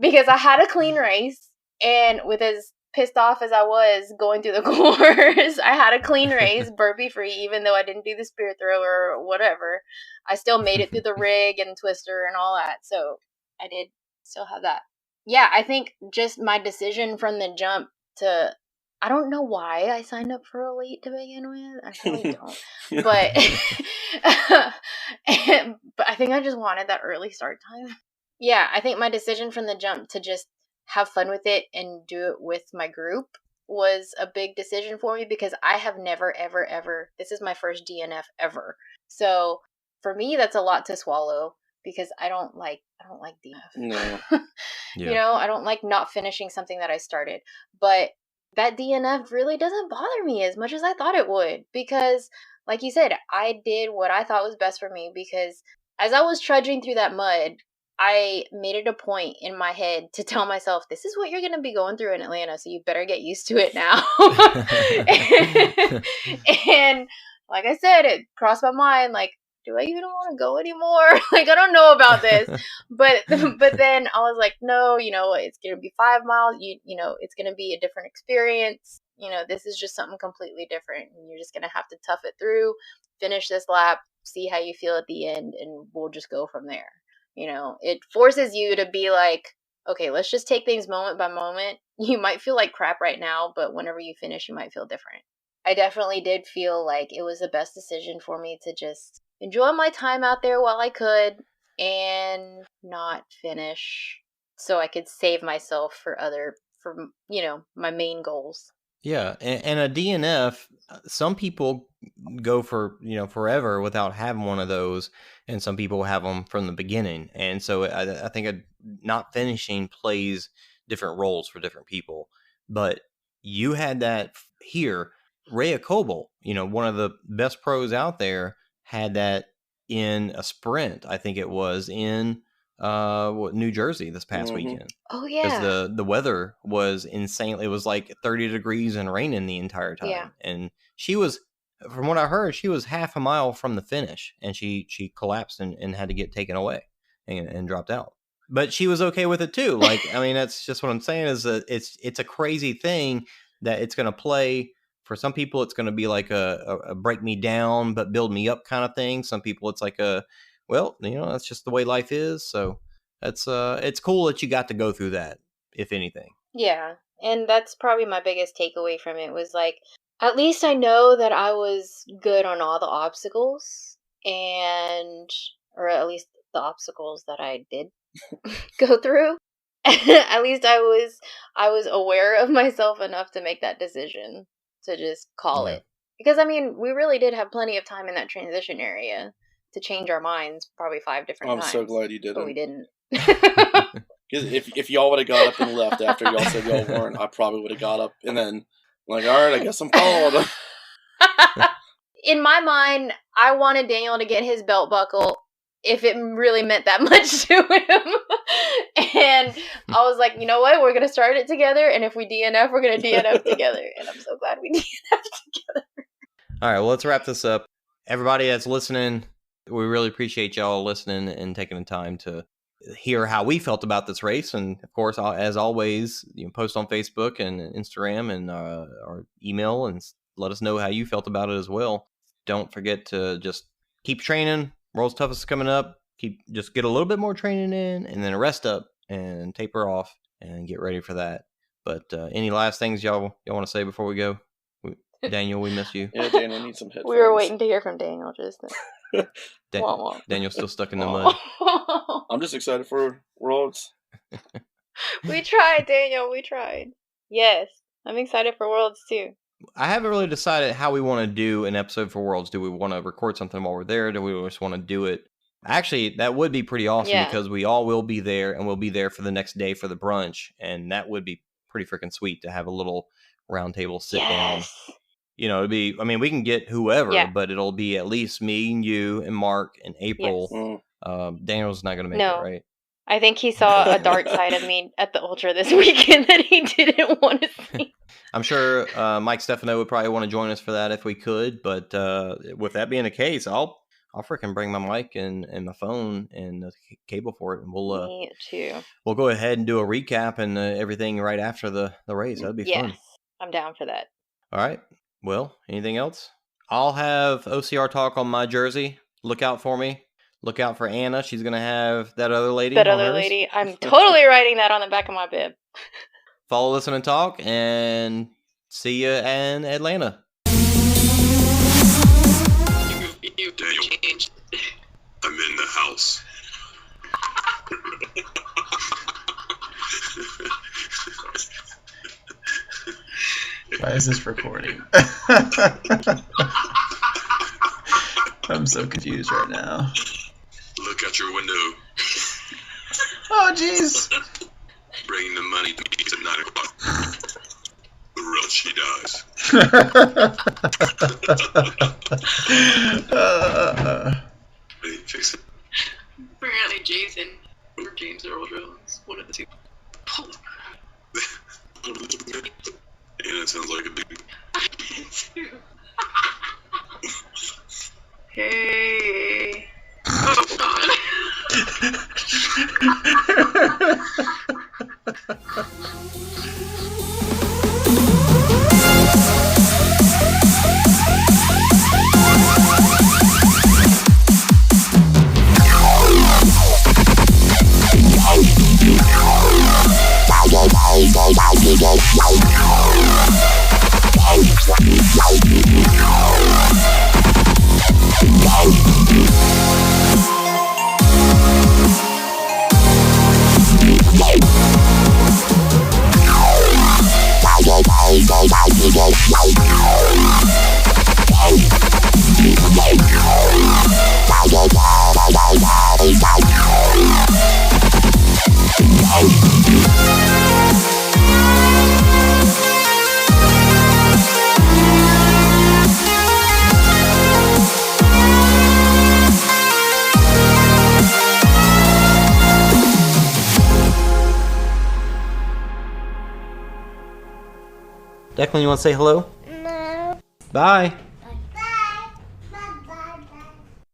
Because I had a clean race, and with as pissed off as I was going through the course, I had a clean race, burpee free, even though I didn't do the spear throw or whatever. I still made it through the rig and twister and all that. So I did still have that. Yeah, I think just my decision from the jump I don't know why I signed up for Elite to begin with. I really don't. But but I think I just wanted that early start time. Yeah, I think my decision from the jump to just have fun with it and do it with my group was a big decision for me, because I have never, ever, this is my first DNF ever. So for me, that's a lot to swallow, because I don't like DNF. No. Yeah. I don't like not finishing something that I started. But that DNF really doesn't bother me as much as I thought it would, because like you said, I did what I thought was best for me, because as I was trudging through that mud, I made it a point in my head to tell myself, this is what you're going to be going through in Atlanta, so you better get used to it now. And like I said, it crossed my mind, like, do I even want to go anymore? Like, I don't know about this. But then I was like, no, it's going to be 5 miles. You know, it's going to be a different experience. This is just something completely different. And you're just going to have to tough it through, finish this lap, see how you feel at the end, and we'll just go from there. It forces you to be like, okay, let's just take things moment by moment. You might feel like crap right now, but whenever you finish, you might feel different. I definitely did feel like it was the best decision for me to just enjoy my time out there while I could and not finish so I could save myself for my main goals. Yeah, and a DNF, some people go for, forever without having one of those, and some people have them from the beginning. And so I think not finishing plays different roles for different people. But you had that here. Rhea Coble, one of the best pros out there, had that in a sprint, I think it was, in New Jersey this past weekend. Oh yeah, because the weather was insane. It was like 30 degrees and raining the entire time. Yeah. And she was, from what I heard, she was half a mile from the finish, and she collapsed and had to get taken away and dropped out. But she was okay with it too. Like, I mean, that's just what I'm saying, is that it's a crazy thing that it's going to play. For some people, it's going to be like a break me down but build me up kind of thing. Some people, it's like that's just the way life is. So it's cool that you got to go through that, if anything. Yeah, and that's probably my biggest takeaway from it, was like, at least I know that I was good on all the obstacles, or at least the obstacles that I did go through. At least I was aware of myself enough to make that decision to just call it. Because, I mean, we really did have plenty of time in that transition area to change our minds probably 5 different times. I'm so glad you didn't. But we didn't. Because if y'all would have got up and left after y'all said y'all weren't, I probably would have got up and then, like, all right, I guess I'm following them. In my mind, I wanted Daniel to get his belt buckle if it really meant that much to him. And I was like, you know what? We're going to start it together. And if we DNF, we're going to DNF together. And I'm so glad we DNF together. All right, well, let's wrap this up. Everybody that's listening, we really appreciate y'all listening and taking the time to hear how we felt about this race. And of course, as always, post on Facebook and Instagram and our email and let us know how you felt about it as well. Don't forget to just keep training. World's Toughest is coming up. Just get a little bit more training in, and then rest up and taper off and get ready for that. But any last things y'all want to say before we go? Daniel, we miss you. Yeah, Daniel needs some headphones. We were waiting to hear from Daniel just then. Daniel's still stuck in the mud. I'm just excited for Worlds. We tried, Daniel. We tried. Yes, I'm excited for Worlds too. I haven't really decided how we want to do an episode for Worlds. Do we want to record something while we're there? Do we just want to do it? Actually, that would be pretty awesome because we all will be there, and we'll be there for the next day for the brunch, and that would be pretty freaking sweet to have a little round table sit down. It'd be, I mean, we can get whoever, but it'll be at least me and you and Mark and April. Yes. Daniel's not going to make it, right? I think he saw a dark side of me at the Ultra this weekend that he didn't want to see. I'm sure Mike Stefano would probably want to join us for that if we could, but with that being the case, I'll freaking bring my mic and my phone and the cable for it, and Me too. We'll go ahead and do a recap and everything right after the race. That'd be fun. Yes, I'm down for that. All right. Well, anything else? I'll have OCR talk on my jersey. Look out for me. Look out for Anna. She's going to have that other lady. I'm totally writing that on the back of my bib. Follow, listen, and talk, and see you in Atlanta. Daniel, I'm in the house. Why is this recording? I'm so confused right now. Look out your window. Oh, jeez. Bring the money to me at 9 o'clock. Or else she dies. Hey, fix it. Apparently Jason or James Earl Jones, one of the two. Yeah, it sounds like a dude. Hey. Oh, God. Declan, you want to say hello? No. Bye.